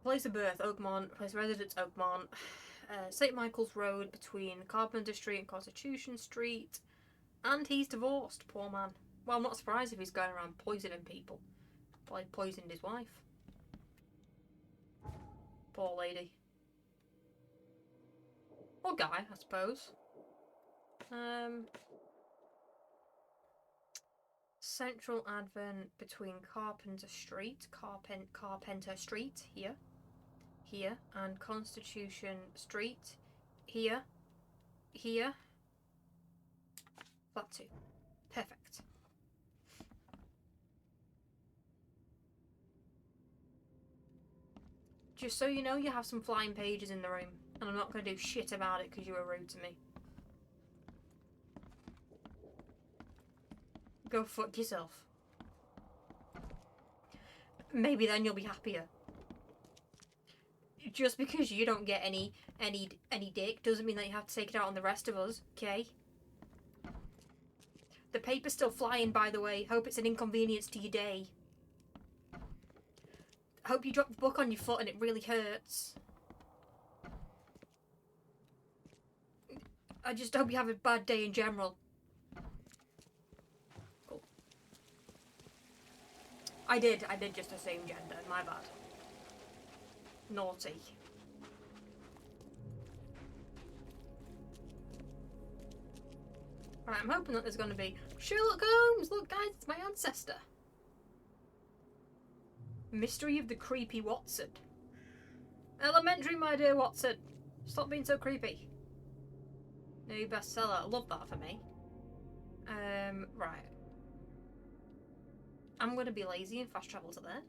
Place of birth, Oakmont. Place of residence, Oakmont. St. Michael's Road between Carpenter Street and Constitution Street. And he's divorced, poor man. Well, I'm not surprised if he's going around poisoning people. Probably poisoned his wife. Poor lady. Or guy, I suppose. Central Advent between Carpenter Street, Carpenter Street, here, and Constitution Street, here, flat 2. Perfect. Just so you know, you have some flying pages in the room, and I'm not going to do shit about it because you were rude to me. Go fuck yourself. Maybe then you'll be happier. Just because you don't get any dick doesn't mean that you have to take it out on the rest of us, okay? The paper's still flying, by the way. Hope it's an inconvenience to your day. Hope you drop the book on your foot and it really hurts. I just hope you have a bad day in general. Cool. I did just assume gender, my bad. Naughty. Right, I'm hoping that there's going to be Sherlock Holmes! Look guys, it's my ancestor. Mystery of the Creepy Watson. Elementary, my dear Watson. Stop being so creepy. New bestseller. I love that for me. Right. I'm going to be lazy and fast travel to there.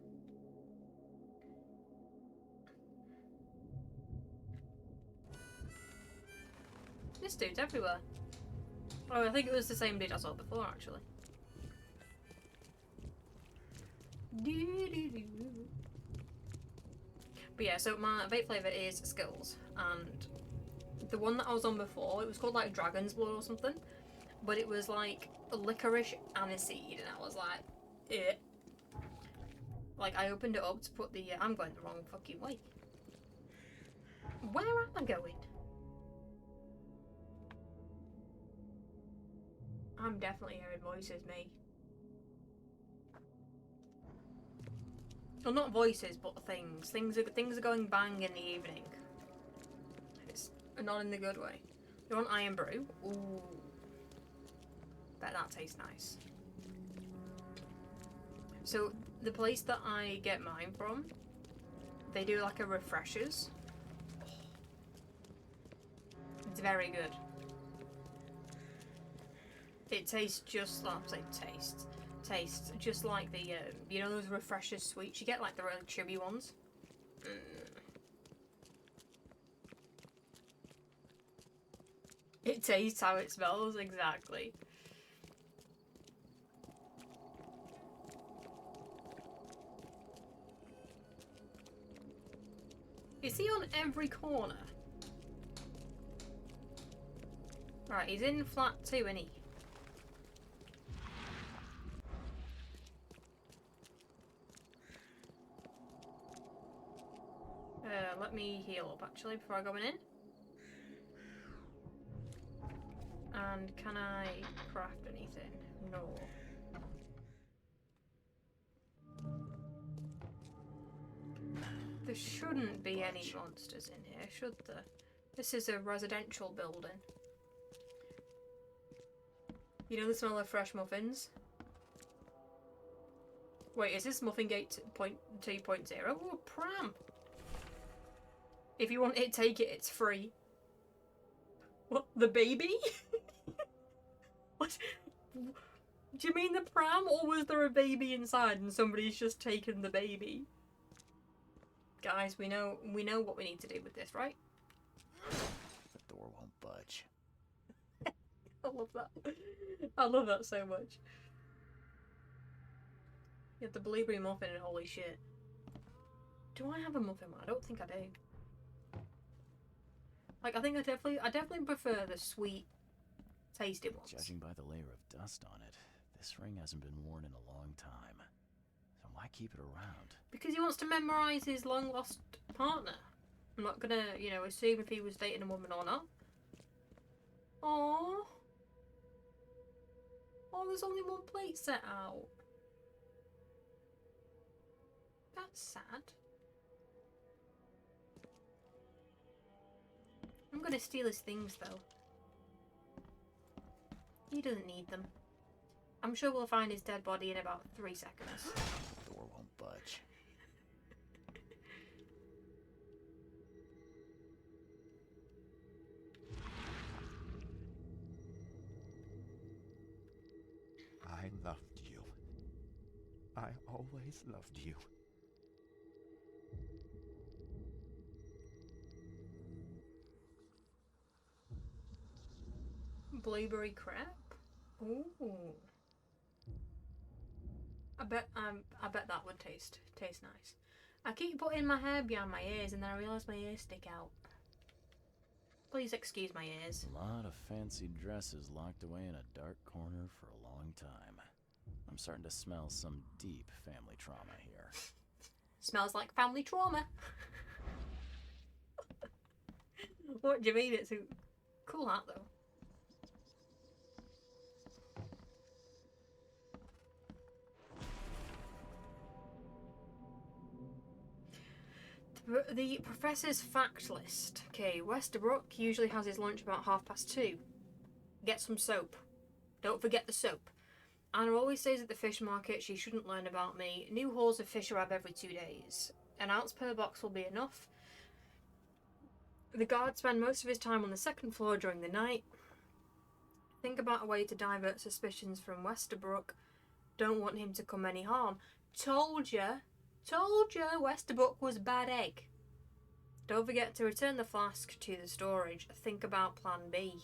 This dude's everywhere. Oh, I think it was the same dude I saw before, actually. But yeah, so my vape flavour is Skittles, and the one that I was on before, it was called like Dragon's Blood or something, but it was like licorice aniseed, and I was like, eh. Like, I opened it up to put the, I'm going the wrong fucking way. Where am I going? I'm definitely hearing voices, me. Well, not voices, but things. Things are going bang in the evening. It's not in the good way. You want Iron Brew? Ooh. Bet that tastes nice. So, the place that I get mine from, they do like a refreshers. It's very good. It tastes just like, tastes just like the, you know those refreshers sweets? You get like the really chubby ones. It tastes how it smells, exactly. Is he on every corner? Right, he's in flat 2, isn't he? Let me heal up actually before I go in. And can I craft anything? No. There shouldn't be any monsters in here, should there? This is a residential building. You know the smell of fresh muffins? Wait, is this Muffin Gate 2.0? Oh, pram! If you want it, take it, it's free. What, the baby? What? Do you mean the pram, or was there a baby inside and somebody's just taken the baby? Guys, we know what we need to do with this, right? The door won't budge. I love that. I love that so much. You have the blueberry muffin and holy shit. Do I have a muffin one? I don't think I do. Like, I think I definitely prefer the sweet tasted ones. Judging by the layer of dust on it, this ring hasn't been worn in a long time. So why keep it around? Because he wants to memorise his long lost partner. I'm not gonna, you know, assume if he was dating a woman or not. Aww. Oh, there's only one plate set out. That's sad. I'm gonna steal his things though. He doesn't need them. I'm sure we'll find his dead body in about 3 seconds. Door won't budge. I loved you. I always loved you. Blueberry crepe? Ooh. I bet that would taste nice. I keep putting my hair behind my ears and then I realise my ears stick out. Please excuse my ears. A lot of fancy dresses locked away in a dark corner for a long time. I'm starting to smell some deep family trauma here. Smells like family trauma. What do you mean? It's a cool hat though. The professor's fact list. Okay, Westerbrook usually has his lunch about 2:30. Get some soap. Don't forget the soap. Anna always says at the fish market she shouldn't learn about me. New hauls of fish arrive every 2 days. An ounce per box will be enough. The guard spends most of his time on the 2nd floor during the night. Think about a way to divert suspicions from Westerbrook. Don't want him to come any harm. Told ya, Westerbrook was a bad egg. Don't forget to return the flask to the storage. Think about plan B.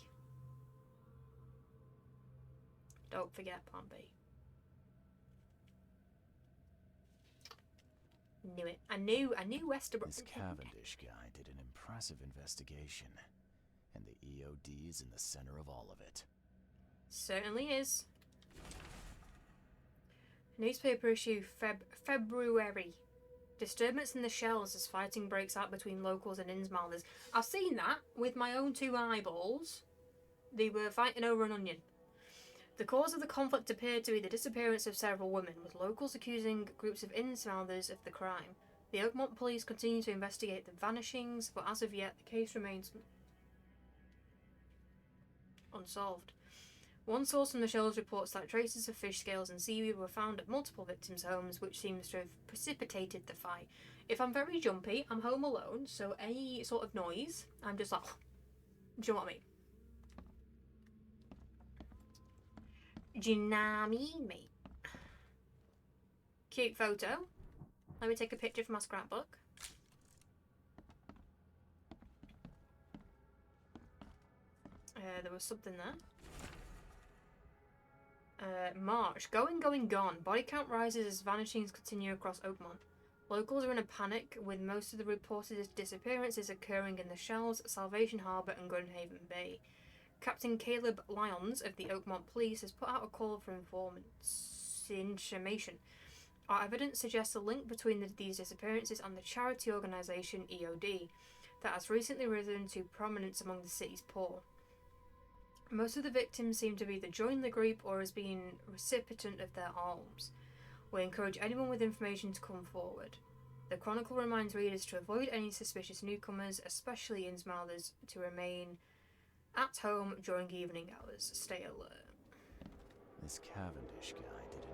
Don't forget plan B. Knew it. I knew Westerbrook. This Cavendish guy did an impressive investigation, and the EOD's in the center of all of it. Certainly is. Newspaper issue February. Disturbance in the shells as fighting breaks out between locals and Innsmouthers. I've seen that with my own 2 eyeballs. They were fighting over an onion. The cause of the conflict appeared to be the disappearance of several women, with locals accusing groups of Innsmouthers of the crime. The Oakmont police continue to investigate the vanishings, but as of yet the case remains unsolved. One source from the shells reports that traces of fish scales and seaweed were found at multiple victims' homes, which seems to have precipitated the fight. If I'm very jumpy, I'm home alone, so any sort of noise, I'm just like, do you know what I mean? Do you know what I mean, mate? Cute photo. Let me take a picture from my scrapbook. There was something there. March. Going, gone. Body count rises as vanishings continue across Oakmont. Locals are in a panic, with most of the reported disappearances occurring in the Shells, Salvation Harbour and Gunhaven Bay. Captain Caleb Lyons of the Oakmont Police has put out a call for information. Our evidence suggests a link between these disappearances and the charity organisation EOD that has recently risen to prominence among the city's poor. Most of the victims seem to either join the group or as being recipient of their alms. We encourage anyone with information to come forward. The Chronicle reminds readers to avoid any suspicious newcomers, especially Innsmouthers, to remain at home during evening hours. Stay alert. This Cavendish guy did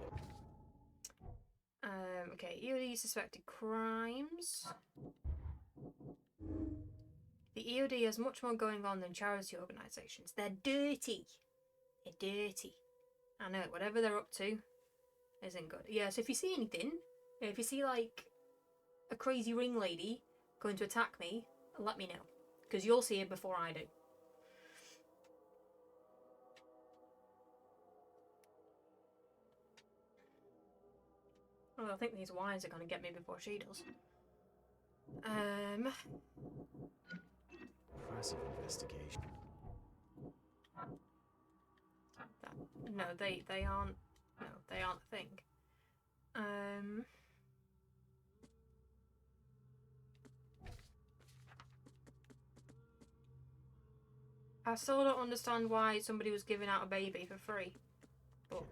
an... Okay, EOD suspected crimes. The EOD has much more going on than charity organisations. They're dirty. They're dirty. I know, whatever they're up to isn't good. Yeah, so if you see anything, if you see like a crazy ring lady going to attack me, let me know. Because you'll see it before I do. Well, I think these wires are going to get me before she does. Impressive investigation. No, they aren't. No, they aren't a thing. I still don't understand why somebody was giving out a baby for free. But,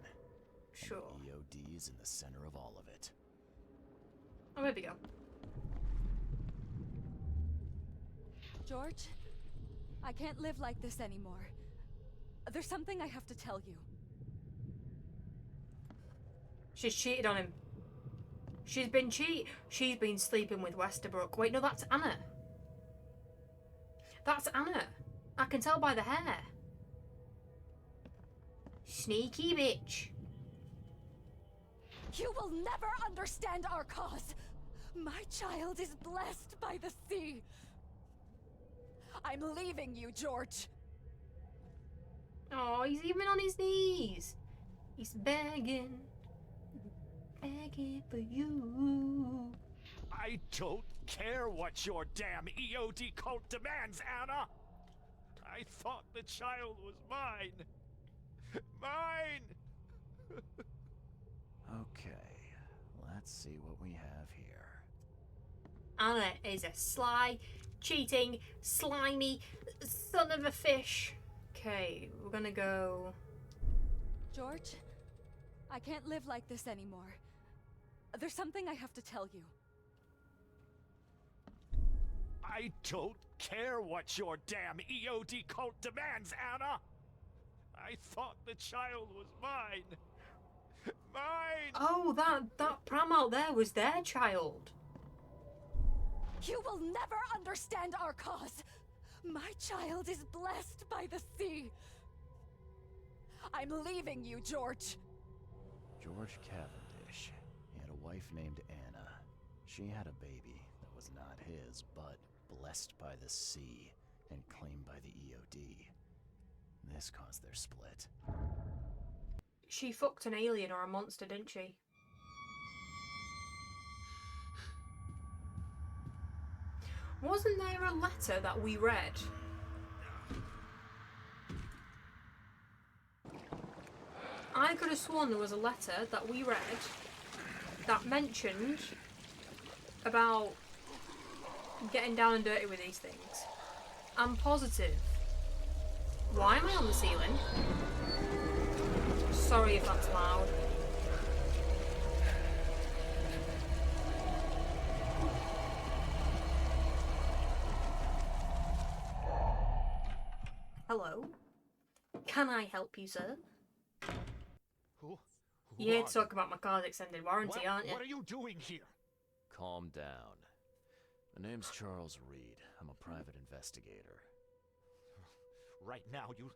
sure. EOD's in the center of all of it. Oh, there we go. George, I can't live like this anymore. There's something I have to tell you. She's cheated on him. She's been sleeping with Westerbrook. Wait, no, that's Anna. That's Anna. I can tell by the hair. Sneaky bitch. You will never understand our cause. My child is blessed by the sea. I'm leaving you, George. Oh, he's even on his knees. He's begging for you. I don't care what your damn EOD cult demands, Anna! I thought the child was mine. Mine! Okay, let's see what we have here. Anna is a sly, cheating, slimy son of a fish. Okay, we're gonna go. George, I can't live like this anymore. There's something I have to tell you. I don't care what your damn EOD cult demands, Anna! I thought the child was mine. Mine! Oh, that pram out there was their child. You will never understand our cause. My child is blessed by the sea. I'm leaving you, George. George Cavendish. He had a wife named Anna. She had a baby that was not his, but blessed by the sea and claimed by the EOD. This caused their split. She fucked an alien or a monster, didn't she? Wasn't there a letter that we read? I could have sworn there was a letter that we read that mentioned about getting down and dirty with these things. I'm positive. Why am I on the ceiling? Sorry if that's loud. Hello? Can I help you, sir? Who You're here are to talk about my car's extended warranty, Well, aren't you? what are you doing here? Calm down. The name's Charles Reed. I'm a private investigator. Right now, you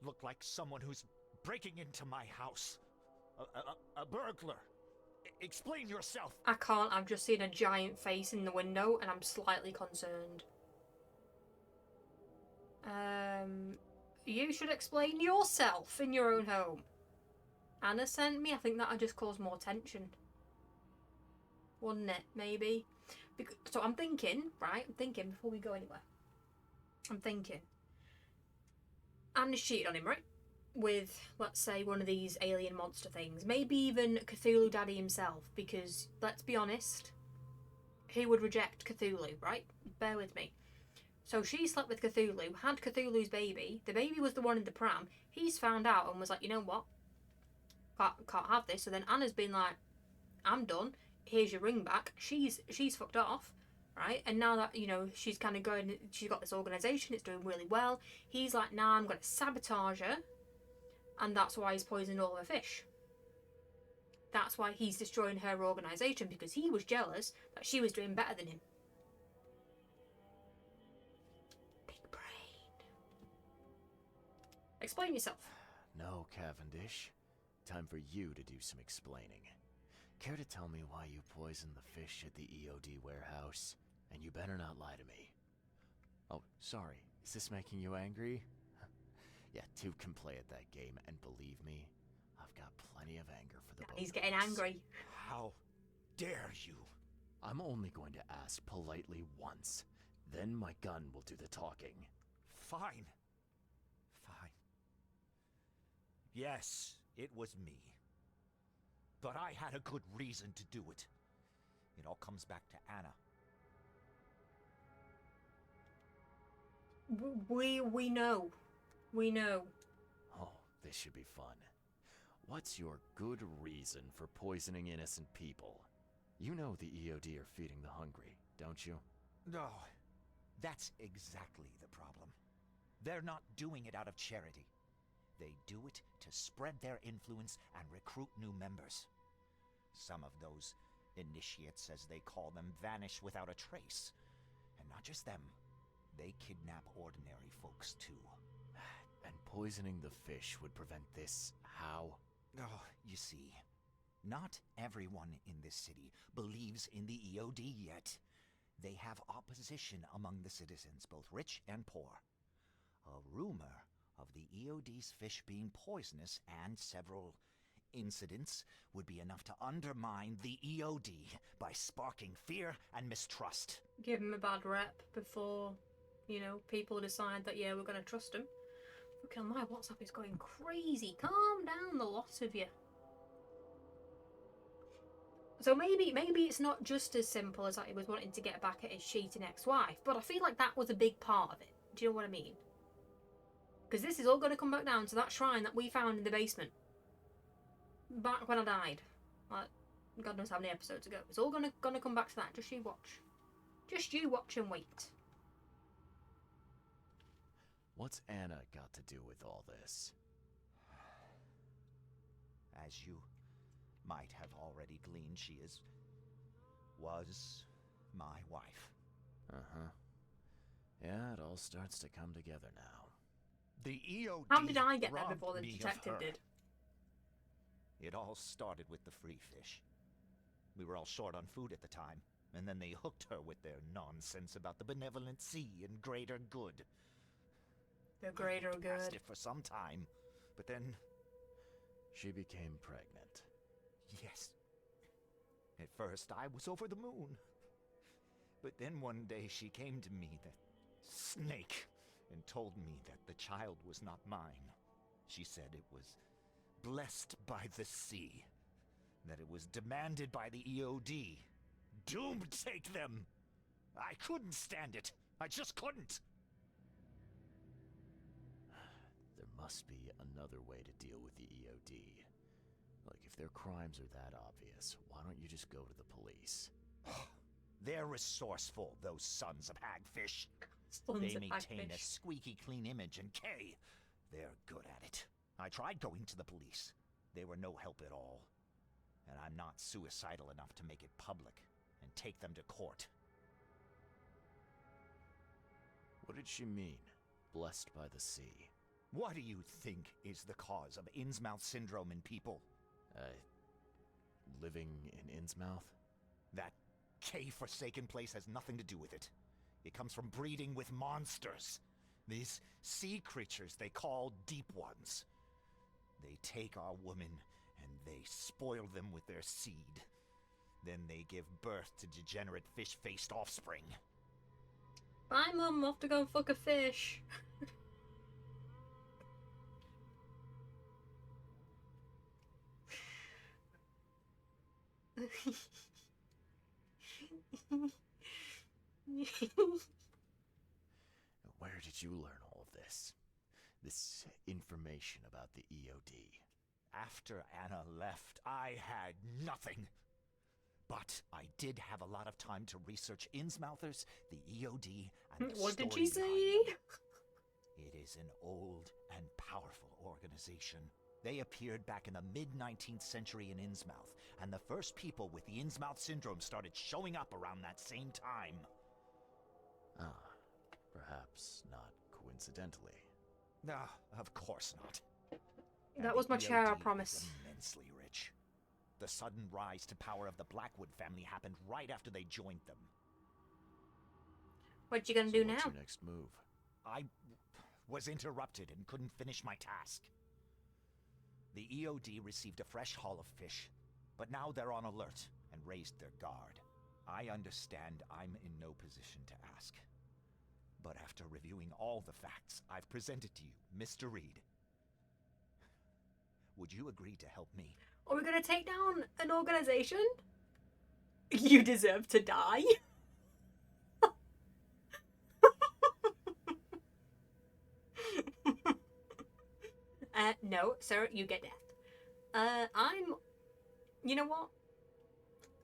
look like someone who's breaking into my house. A burglar. Explain yourself. I can't, I've just seen a giant face in the window and I'm slightly concerned. You should explain yourself in your own home. Anna sent me, I think that'd just cause more tension. Wouldn't it, maybe? So I'm thinking, right, before we go anywhere. I'm thinking. Anna's cheated on him, right? With, let's say, one of these alien monster things. Maybe even Cthulhu Daddy himself, because, let's be honest, who would reject Cthulhu, right? Bear with me. So she slept with Cthulhu, had Cthulhu's baby, the baby was the one in the pram, he's found out and was like, you know what? Can't have this. So then Anna's been like, I'm done, here's your ring back. She's fucked off, right? And now that, you know, she's kind of going, she's got this organisation, it's doing really well, he's like, nah, I'm going to sabotage her. And that's why he's poisoned all her fish. That's why he's destroying her organisation, because he was jealous that she was doing better than him. Big brain. Explain yourself. No, Cavendish. Time for you to do some explaining. Care to tell me why you poisoned the fish at the EOD warehouse? And you better not lie to me. Oh, sorry. Is this making you angry? Yeah, two can play at that game, and believe me, I've got plenty of anger for the both He's of getting us. angry. How dare you? I'm only going to ask politely once. Then my gun will do the talking. Fine. Fine. Yes, it was me. But I had a good reason to do it. It all comes back to Anna. We know. We know. Oh, this should be fun. What's your good reason for poisoning innocent people? You know the EOD are feeding the hungry, don't you? No, that's exactly the problem. They're not doing it out of charity. They do it to spread their influence and recruit new members. Some of those initiates, as they call them, vanish without a trace. And not just them. They kidnap ordinary folks, too. And poisoning the fish would prevent this how? Oh, you see, not everyone in this city believes in the EOD yet. They have opposition among the citizens, both rich and poor. A rumor of the EOD's fish being poisonous and several incidents would be enough to undermine the EOD by sparking fear and mistrust. Give him a bad rep before, you know, people decide that, yeah, we're going to trust him. Fucking my WhatsApp is going crazy. Calm down, the lot of you. So maybe it's not just as simple as that he was wanting to get back at his cheating ex-wife, but I feel like that was a big part of it. Do you know what I mean? Because this is all going to come back down to that shrine that we found in the basement. Back when I died. Like, God knows how many episodes ago. It's all gonna come back to that. Just you watch. Just you watch and wait. What's Anna got to do with all this? As you might have already gleaned, she was my wife. Uh-huh. Yeah, it all starts to come together now. The EOD How did I get there robbed before the me of detective her. did? It all started with the free fish. We were all short on food at the time, and then they hooked her with their nonsense about the benevolent sea and greater good. The greater We passed good. it for some time, but then, She became pregnant. yes. At first, I was over the moon. But then one day she came to me, that snake, and told me that the child was not mine. She said it was blessed by the sea, that it was demanded by the EOD. Doomed take them! I couldn't stand it. I just couldn't. There must be another way to deal with the EOD. Like, if their crimes are that obvious, why don't you just go to the police? They're resourceful, those sons of hagfish. Sons They of maintain a hagfish. squeaky clean image, and Kay, they're good at it. I tried going to the police. They were no help at all. And I'm not suicidal enough to make it public and take them to court. What did she mean? Blessed by the sea. What do you think is the cause of Innsmouth syndrome in people? Living in Innsmouth? That Kay-forsaken place has nothing to do with it. It comes from breeding with monsters. These sea creatures they call Deep Ones. They take our women and they spoil them with their seed. Then they give birth to degenerate fish-faced offspring. Bye, Mum. Off to go and fuck a fish. Where did you learn all of this? This information about the EOD? After Anna left, I had nothing. But I did have a lot of time to research Innsmouthers, the EOD, and the What did story she say? behind them. It is an old and powerful organization. They appeared back in the mid-19th century in Innsmouth, and the first people with the Innsmouth syndrome started showing up around that same time. Ah, perhaps not coincidentally. Ah, of course not. That And was the my chair, I EOD is promise. immensely rich. The sudden rise to power of the Blackwood family happened right after they joined them. What you gonna So do what's now? your next move? I was interrupted and couldn't finish my task. The EOD received a fresh haul of fish, but now they're on alert and raised their guard. I understand I'm in no position to ask. But after reviewing all the facts I've presented to you, Mr. Reed, would you agree to help me? Are we gonna take down an organization? You deserve to die. No, sir, you get death. You know what?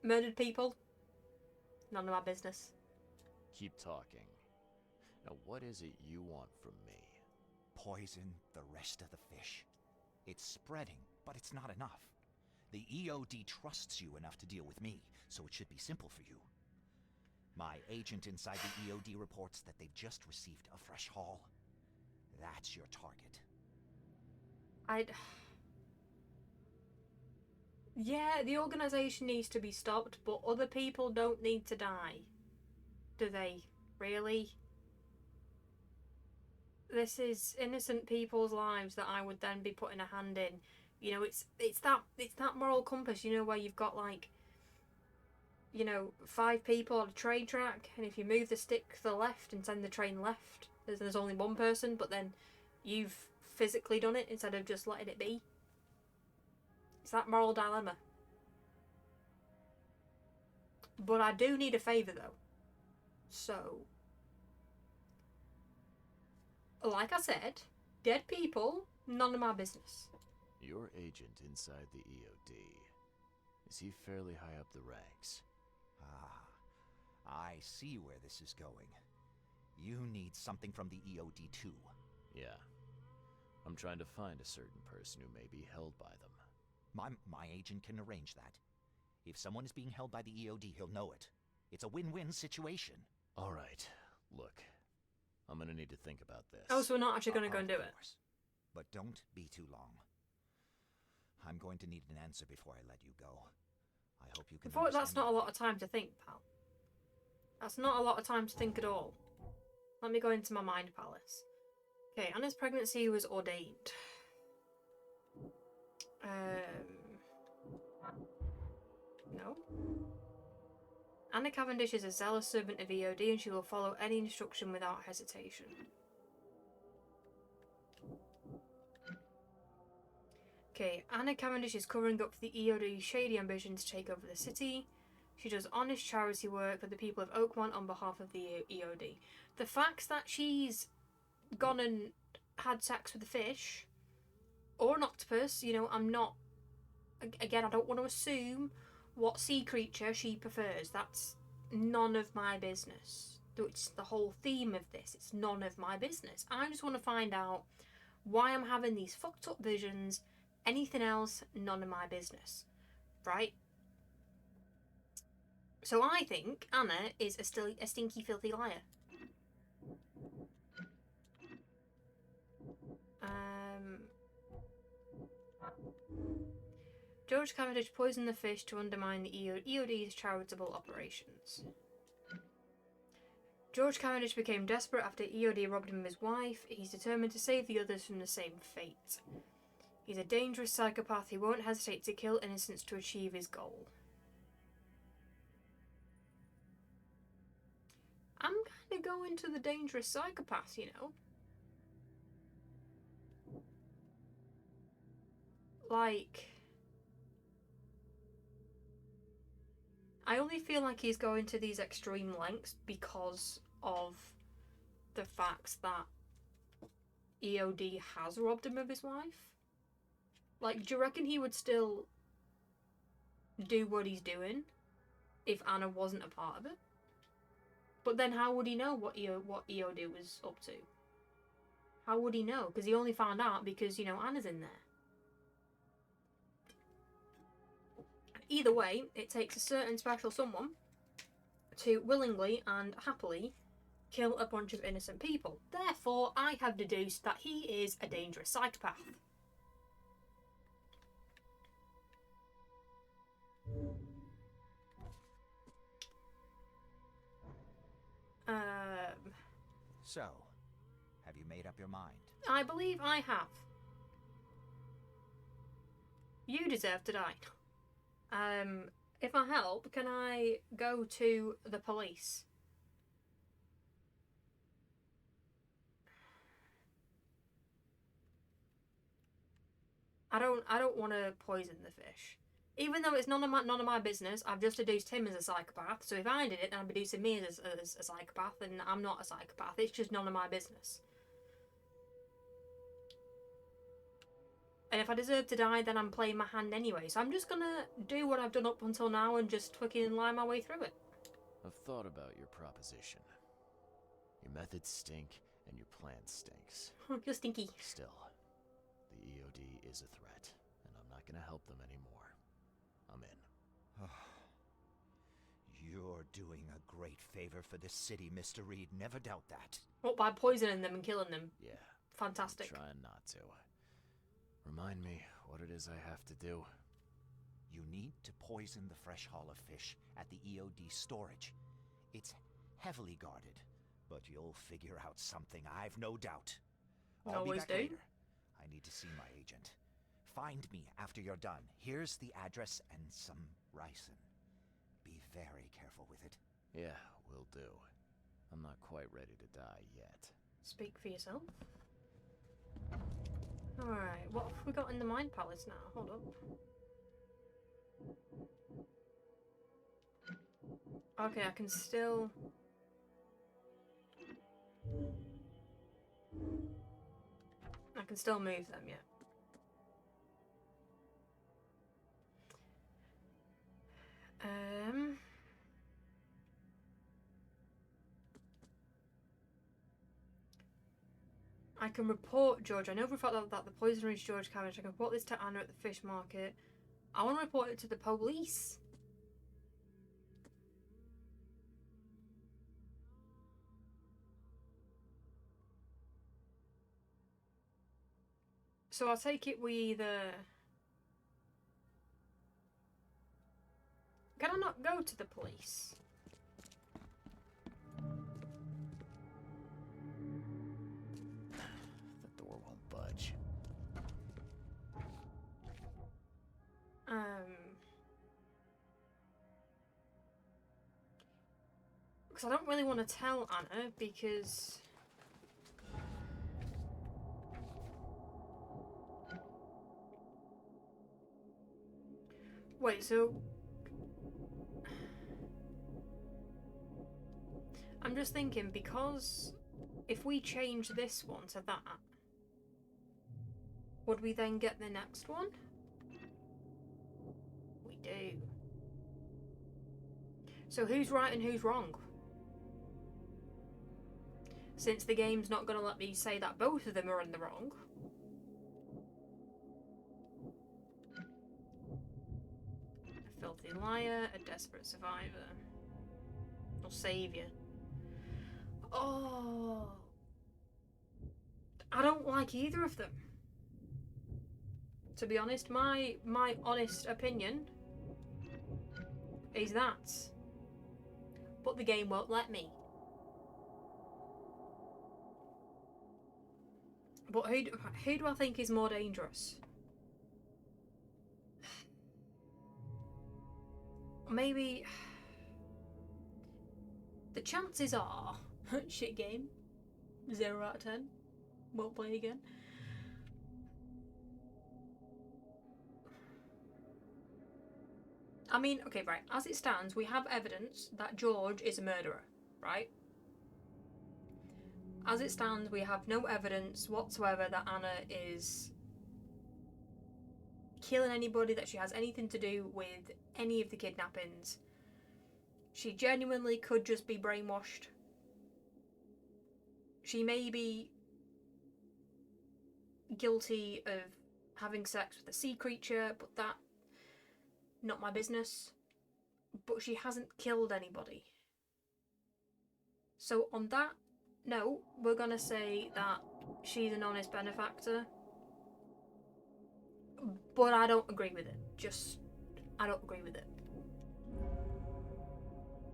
Murdered people? None of my business. Keep talking. Now, what is it you want from me? Poison the rest of the fish. It's spreading, but it's not enough. The EOD trusts you enough to deal with me, so it should be simple for you. My agent inside the EOD reports that they've just received a fresh haul. That's your target. Yeah, the organization needs to be stopped, but other people don't need to die. Do they? Really? This is innocent people's lives that I would then be putting a hand in. You know, it's that moral compass, you know, where you've got like, you know, 5 people on a train track, and if you move the stick to the left and send the train left, there's only one person, but then you've physically done it instead of just letting it be. It's that moral dilemma. But I do need a favour though. So, like I said, dead people, none of my business. Your agent inside the EOD. Is he fairly high up the ranks? I see where this is going. You need something from the EOD too. Yeah. I'm trying to find a certain person who may be held by them. My agent can arrange that. If someone is being held by the EOD, he'll know it. It's a win-win situation. Alright, look. I'm gonna need to think about this. Oh, so we're not actually going to go and do it? But don't be too long. I'm going to need an answer before I let you go. I hope you can That's understand not a me. lot of time to think, pal. That's not a lot of time to think at all. Let me go into my mind palace. Okay, Anna's pregnancy was ordained. No. Anna Cavendish is a zealous servant of EOD and she will follow any instruction without hesitation. Okay, Anna Cavendish is covering up for the EOD's shady ambition to take over the city. She does honest charity work for the people of Oakmont on behalf of the EOD. The fact that she's gone and had sex with a fish or an octopus, you know, I'm not... Again, I don't want to assume what sea creature she prefers. That's none of my business. It's the whole theme of this. It's none of my business. I just want to find out why I'm having these fucked up visions. Anything else, none of my business. Right? So I think Anna is a stinky, filthy liar. George Cavendish poisoned the fish to undermine the EOD's charitable operations. George Cavendish became desperate after EOD robbed him of his wife. He's determined to save the others from the same fate. He's a dangerous psychopath who won't hesitate to kill innocents to achieve his goal. I'm kind of going to the dangerous psychopath, you know. Like... I only feel like he's going to these extreme lengths because of the fact that EOD has robbed him of his wife. Like, do you reckon he would still do what he's doing if Anna wasn't a part of it? But then how would he know what EOD was up to? How would he know? Because he only found out because, you know, Anna's in there. Either way, it takes a certain special someone to willingly and happily kill a bunch of innocent people. Therefore, I have deduced that he is a dangerous psychopath. So, have you made up your mind? I believe I have. You deserve to die. If I help, can I go to the police? I don't want to poison the fish. Even though it's none of my business, I've just deduced him as a psychopath. So if I did it, then I'm deducing me as a psychopath, and I'm not a psychopath. It's just none of my business. And if I deserve to die, then I'm playing my hand anyway. So I'm just gonna do what I've done up until now and just fucking lie my way through it. I've thought about your proposition. Your methods stink, and your plan stinks. You're stinky. Still, the EOD is a threat, and I'm not gonna help them anymore. I'm in. You're doing a great favor for this city, Mr. Reed. Never doubt that. What, by poisoning them and killing them? Yeah. Fantastic. I'm trying not to. Remind me what it is I have to do. You need to poison the fresh haul of fish at the EOD storage. It's heavily guarded, but you'll figure out something, I've no doubt. I'll be Always back do. later. I need to see my agent. Find me after you're done. Here's the address and some ricin. Be very careful with it. Yeah, will do. I'm not quite ready to die yet. Speak for yourself. Alright, what have we got in the Mind Palace now? Hold up. Okay, I can still... I can still move them, yeah. I can report George. I know for a fact that the poisoner is George Cavendish. I can report this to Anna at the fish market. I want to report it to the police. So I'll take it we either... Can I not go to the police? The door won't budge. Because I don't really want to tell Anna because... Wait, so... I'm just thinking, because if we change this one to that, would we then get the next one? We do. So who's right and who's wrong? Since the game's not going to let me say that both of them are in the wrong. A filthy liar, a desperate survivor, or savior. Oh, I don't like either of them. To be honest, my honest opinion is that. But the game won't let me. But who do I think is more dangerous? Maybe the chances are shit game, 0 out of 10, won't play again. I mean, okay, right, as it stands, we have evidence that George is a murderer, right? As it stands, we have no evidence whatsoever that Anna is killing anybody, that she has anything to do with any of the kidnappings. She genuinely could just be brainwashed. She may be guilty of having sex with a sea creature, but that, not my business. But she hasn't killed anybody. So on that note, we're gonna say that she's an honest benefactor. But I don't agree with it. I don't agree with it.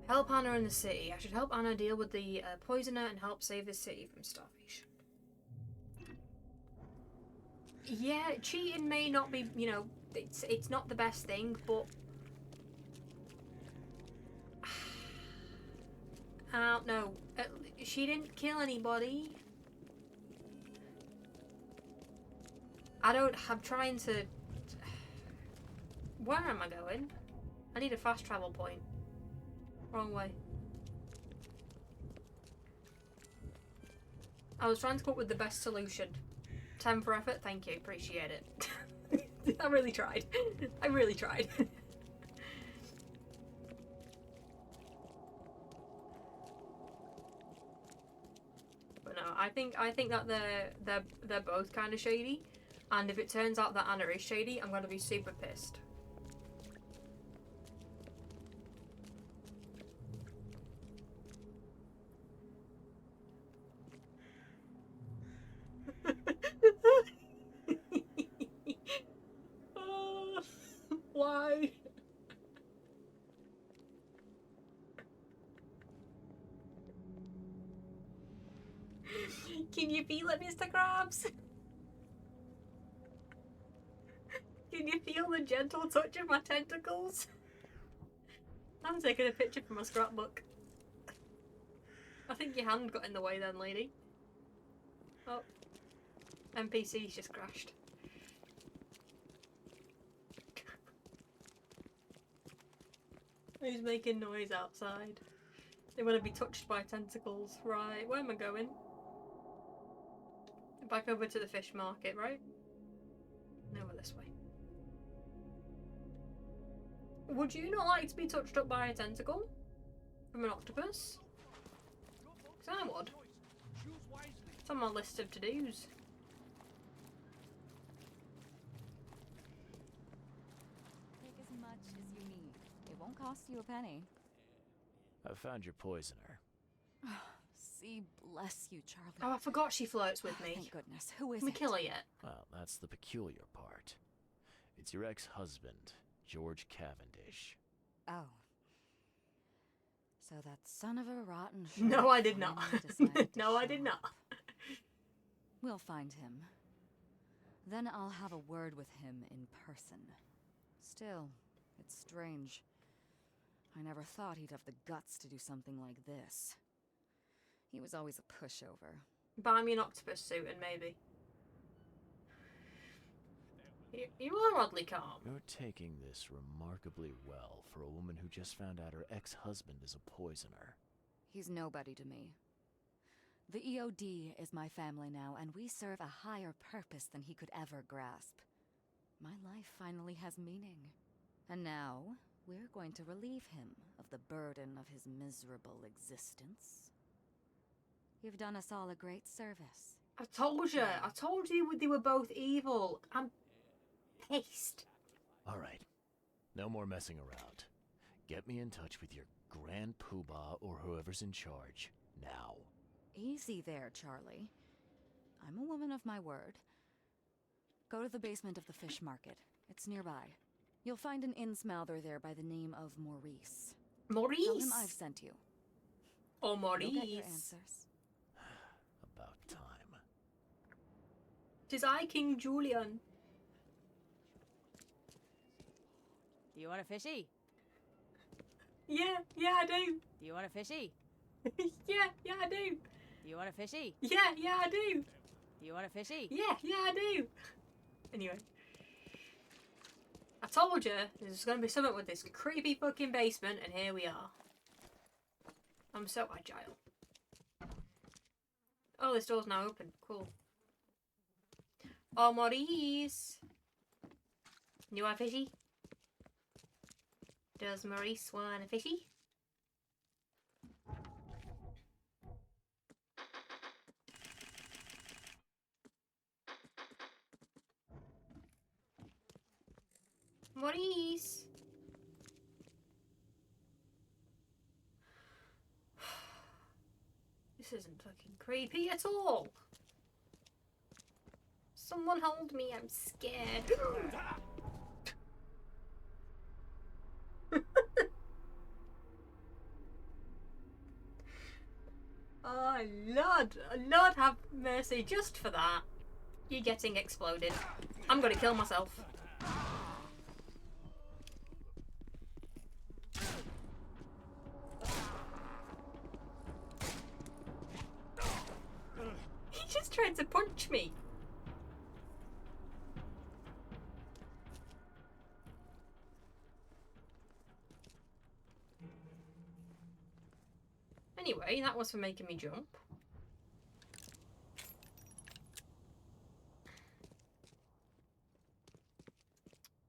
Help Anna in the city. I should help Anna deal with the poisoner and help save the city from starvation. Yeah, cheating may not be, you know, it's not the best thing, but I don't know. She didn't kill anybody. I'm trying to... Where am I going? I need a fast travel point. Wrong way. I was trying to come up with the best solution. 10 for effort, thank you, appreciate it. I really tried. I really tried. But no, I think that they're both kind of shady, and if it turns out that Anna is shady, I'm gonna be super pissed. Why? Can you feel it, Mr. Krabs? Can you feel the gentle touch of my tentacles? I'm taking a picture from my scrapbook. I think your hand got in the way then, lady. Oh. NPC's just crashed. Who's making noise outside? They want to be touched by tentacles. Right, where am I going? Back over to the fish market, right? No, we're this way. Would you not like to be touched up by a tentacle? From an octopus? Because I would. It's on my list of to-dos. Take as much as you need. It won't cost you a penny. I found your poisoner. See, bless you, Charlie. Oh, I forgot she flirts with me. Thank goodness. Who is Can we it? kill her yet? Well, that's the peculiar part. It's your ex-husband, George Cavendish. Oh. So that son of a rotten No, I did not. finally decided to No, I show did not. up. We'll find him. Then I'll have a word with him in person. Still, it's strange. I never thought he'd have the guts to do something like this. He was always a pushover. Buy me an octopus suit and maybe. You are oddly calm. You're taking this remarkably well for a woman who just found out her ex-husband is a poisoner. He's nobody to me. The EOD is my family now, and we serve a higher purpose than he could ever grasp. My life finally has meaning. And now, we're going to relieve him of the burden of his miserable existence. You've done us all a great service. I told you they were both evil. I'm pissed. All right, no more messing around. Get me in touch with your Grand Poobah or whoever's in charge, now. Easy there, Charlie. I'm a woman of my word. Go to the basement of the fish market. It's nearby. You'll find an inn-smouther there by the name of Maurice. Maurice? Tell him I've sent you. Oh, Maurice. You'll get your answers. About time. 'Tis I, King Julian. Do you want a fishy? Yeah, I do. Do you want a fishy? yeah, I do. Do you want a fishy? Yeah, I do. Do you want a fishy? Yeah, I do. Anyway. I told you there's going to be something with this creepy fucking basement, and here we are. I'm so agile. Oh, this door's now open. Cool. Oh, Maurice. You want a fishy? Does Maurice want a fishy? Maurice! This isn't fucking creepy at all. Someone hold me, I'm scared. Oh, Lord have mercy, just for that. You're getting exploded. I'm gonna kill myself. He just tried to punch me. Anyway, that was for making me jump.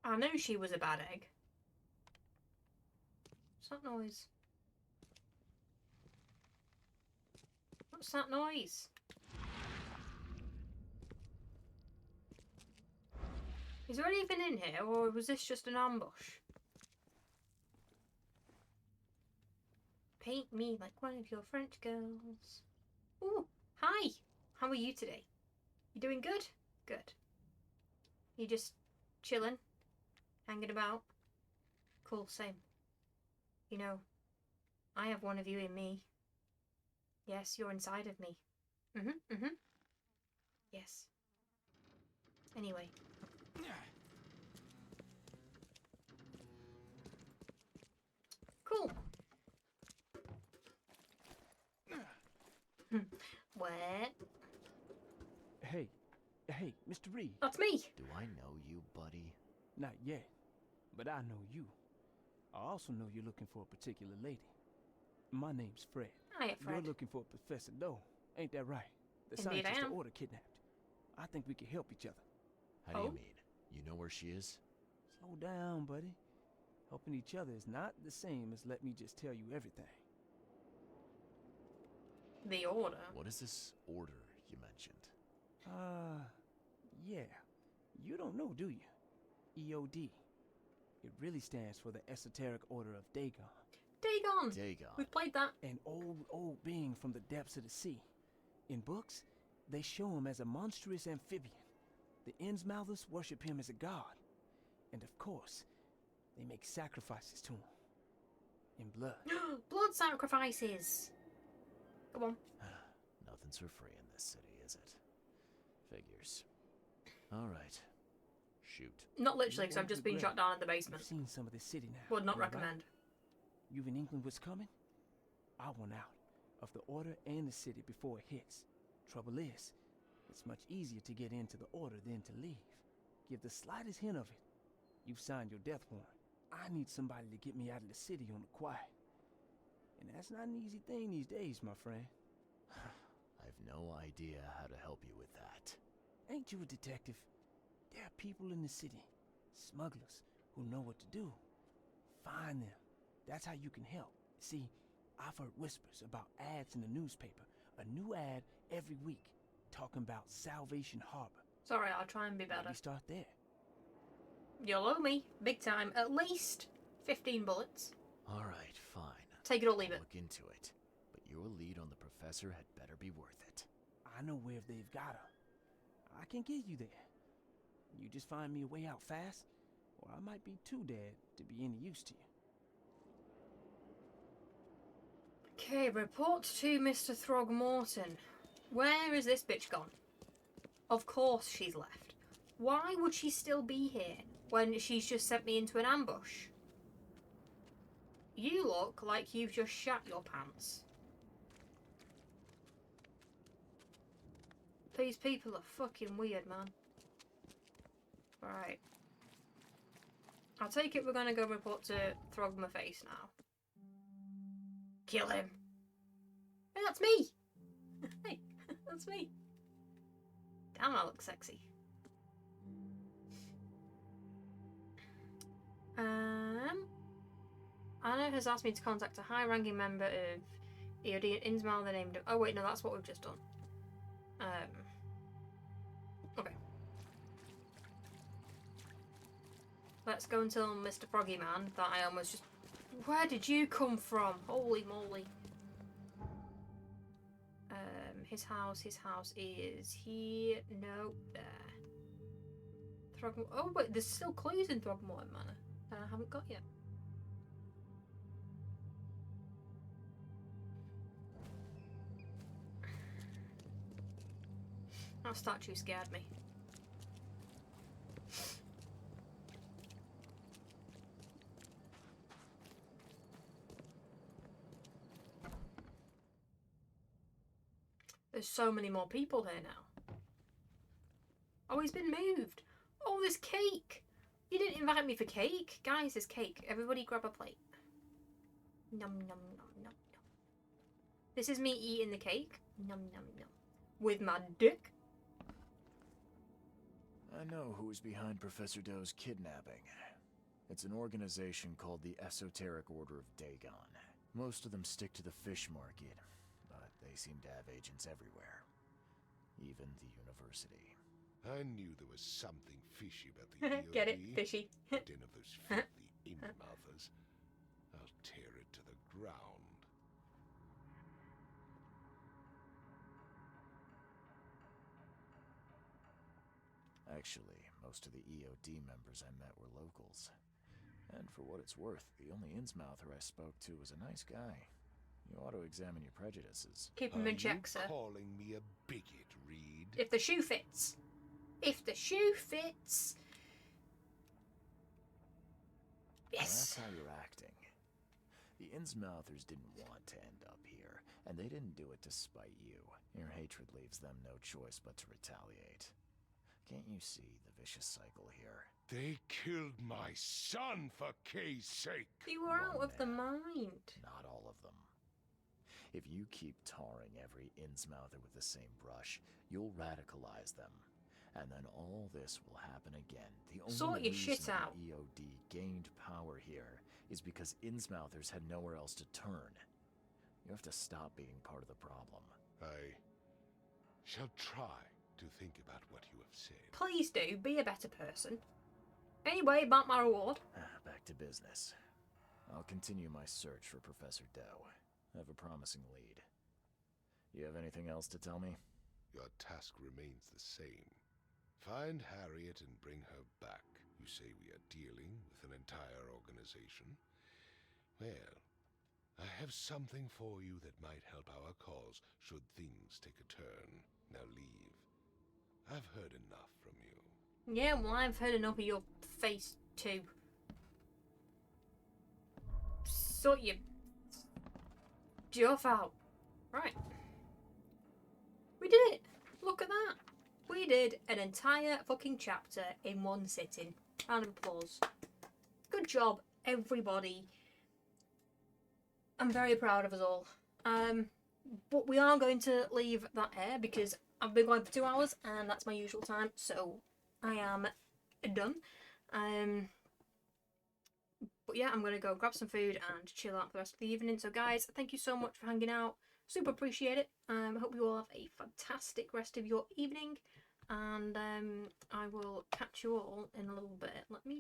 I knew she was a bad egg. What's that noise? What's that noise? Is there anything in here, or was this just an ambush? Paint me like one of your French girls. Ooh, hi! How are you today? You doing good? Good. You just chilling? Hanging about? Cool, same. You know, I have one of you in me. Yes, you're inside of me. Yes. Anyway. Cool. What? Hey, Mr. Reed. That's me. Do I know you, buddy? Not yet, but I know you. I also know you're looking for a particular lady. My name's Fred. Hiya, Fred. You're looking for Professor Doe, ain't that right? The Indeed I scientist am. the Order kidnapped. I think we can help each other. How do Oh? you mean? You know where she is? Slow down, buddy. Helping each other is not the same as let me just tell you everything. The Order. What is this order you mentioned? Yeah. You don't know, do you? EOD. It really stands for the Esoteric Order of Dagon. Dagon. Dagon. We've played that. An old being from the depths of the sea. In books, they show him as a monstrous amphibian. The Innsmouthers worship him as a god. And of course, they make sacrifices to him. In blood. Blood sacrifices. Come on. Nothing's for free in this city, is it? Figures. Alright. Shoot. Not literally, because You I've just won't been regret shot down in the You've basement. seen some of this city now. Would not am I right? recommend. You've an inkling what's coming? I want out of the Order and the city before it hits. Trouble is, it's much easier to get into the Order than to leave. Give the slightest hint of it, you've signed your death warrant. I need somebody to get me out of the city on the quiet. And that's not an easy thing these days, my friend. I've no idea how to help you with that. Ain't you a detective? There are people in the city, smugglers, who know what to do. Find them. That's how you can help. See, I've heard whispers about ads in the newspaper. A new ad every week, talking about Salvation Harbor. Sorry, I'll try and be better. Maybe start there. You'll owe me. Big time. At least 15 bullets. Alright, fine. Take it or leave I'll it. look into it. But your lead on the professor had better be worth it. I know where they've got her. I can get you there. You just find me a way out fast, or I might be too dead to be any use to you. Okay, report to Mr. Throgmorton. Where is this bitch gone? Of course she's left. Why would she still be here when she's just sent me into an ambush? You look like you've just shat your pants. These people are fucking weird, man. Right. I'll take it we're gonna go report to Throgmaface now. Kill him. Hey, that's me! Hey, that's me. Damn, I look sexy. Anna has asked me to contact a high-ranking member of EOD in Innsmouth. The name. Oh wait, no, that's what we've just done. Okay. Let's go and tell Mr. Froggy Man that I almost just. Where did you come from? Holy moly. His house is here. No, there. Oh wait, there's still clues in Throgmorton Manor that I haven't got yet. That statue scared me. There's so many more people here now. Oh, he's been moved. Oh, there's cake. You didn't invite me for cake? Guys, there's cake. Everybody grab a plate. Num, num, num, num, num. This is me eating the cake. Num, num, num. With my dick. I know who's behind Professor Doe's kidnapping. It's an organization called the Esoteric Order of Dagon. Most of them stick to the fish market, but they seem to have agents everywhere. Even the university. I knew there was something fishy about the EOD. Get it? Fishy. The den of those filthy in-mouthers. I'll tear it to the ground. Actually, most of the EOD members I met were locals. And for what it's worth, the only Innsmouther I spoke to was a nice guy. You ought to examine your prejudices. Keep him in check, sir. Are you calling me a bigot, Reed? If the shoe fits. If the shoe fits. Yes. That's how you're acting. The Innsmouthers didn't want to end up here, and they didn't do it to spite you. Your hatred leaves them no choice but to retaliate. Can't you see the vicious cycle here? They killed my son, for Kay's sake! You were out of the mind. Not all of them. If you keep tarring every Innsmouther with the same brush, you'll radicalize them. And then all this will happen again. The only Sort your reason shit out. the EOD gained power here is because Innsmouthers had nowhere else to turn. You have to stop being part of the problem. I shall try to think about what you have said. Please do, be a better person. Anyway, about my reward. Back to business. I'll continue my search for Professor Doe. I have a promising lead. You have anything else to tell me? Your task remains the same. Find Harriet and bring her back. You say we are dealing with an entire organization? Well, I have something for you that might help our cause should things take a turn. Now leave. I've heard enough from you. Yeah, well, I've heard enough of your face too. Sort your Joff out. Right. We did it. Look at that. We did an entire fucking chapter in one sitting. Round of applause. Good job, everybody. I'm very proud of us all. But we are going to leave that here because I've been going for 2 hours and that's my usual time. So I am done. But yeah, I'm going to go grab some food and chill out for the rest of the evening. So guys, thank you so much for hanging out. Super appreciate it. I hope you all have a fantastic rest of your evening. And I will catch you all in a little bit. Let me